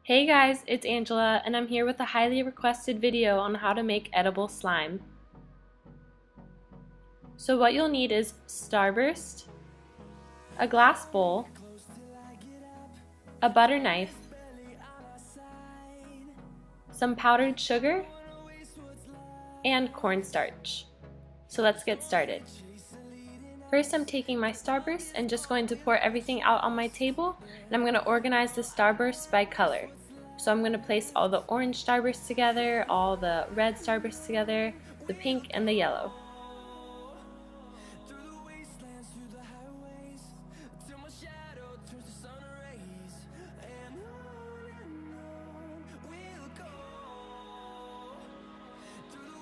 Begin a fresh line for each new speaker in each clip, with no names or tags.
Hey guys, it's Angela, and I'm here with a highly requested video on how to make edible slime. So what you'll need is Starburst, a glass bowl, a butter knife, some powdered sugar, and cornstarch. So let's get started. First, I'm taking my Starburst and just going to pour everything out on my table, and I'm going to organize the Starburst by color. So I'm going to place all the orange Starburst together, all the red Starburst together, the pink and the yellow.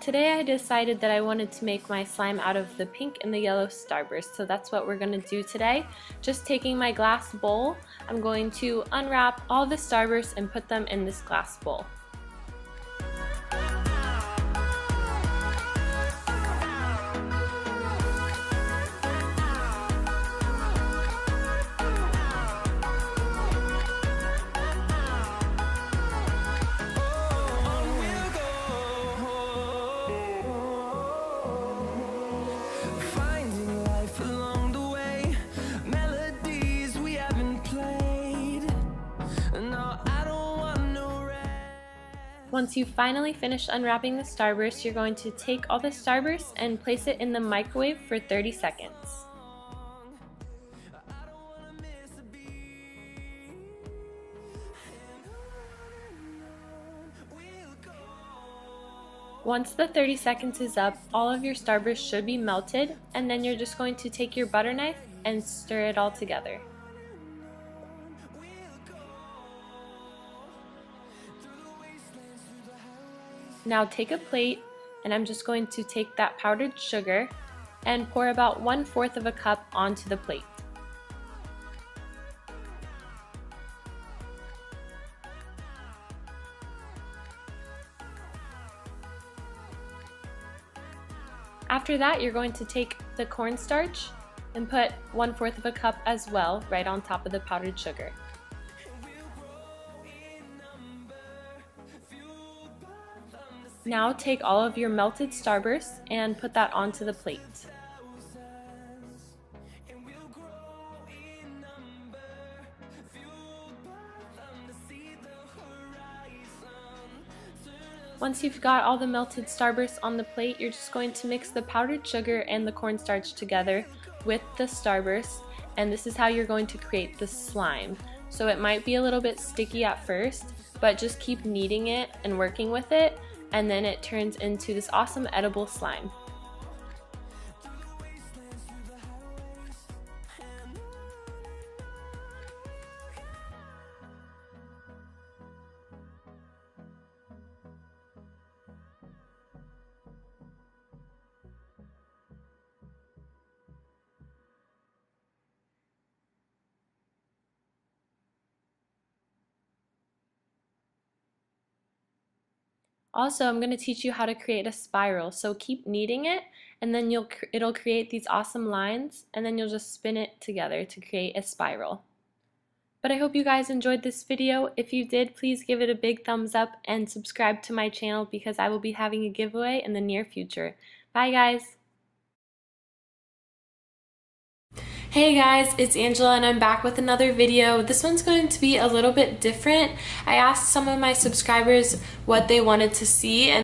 Today I decided that I wanted to make my slime out of the pink and the yellow Starburst, so that's what we're going to do today. Just taking my glass bowl, I'm going to unwrap all the Starbursts and put them in this glass bowl. Once you've finally finished unwrapping the Starburst, you're going to take all the Starbursts and place it in the microwave for 30 seconds. Once the 30 seconds is up, all of your Starburst should be melted, and then you're just going to take your butter knife and stir it all together. Now take a plate, and I'm just going to take that powdered sugar and pour about 1/4 of a cup onto the plate. After that, you're going to take the cornstarch and put 1/4 of a cup as well right on top of the powdered sugar. Now take all of your melted Starburst and put that onto the plate. Once you've got all the melted Starburst on the plate, you're just going to mix the powdered sugar and the cornstarch together with the Starburst, and this is how you're going to create the slime. So it might be a little bit sticky at first, but just keep kneading it and working with it, and then it turns into this awesome edible slime. Also, I'm going to teach you how to create a spiral, so keep kneading it, and then it'll create these awesome lines, and then you'll just spin it together to create a spiral. But I hope you guys enjoyed this video. If you did, please give it a big thumbs up and subscribe to my channel because I will be having a giveaway in the near future. Bye guys! Hey guys, it's Angela and I'm back with another video. This one's going to be a little bit different. I asked some of my subscribers what they wanted to see, and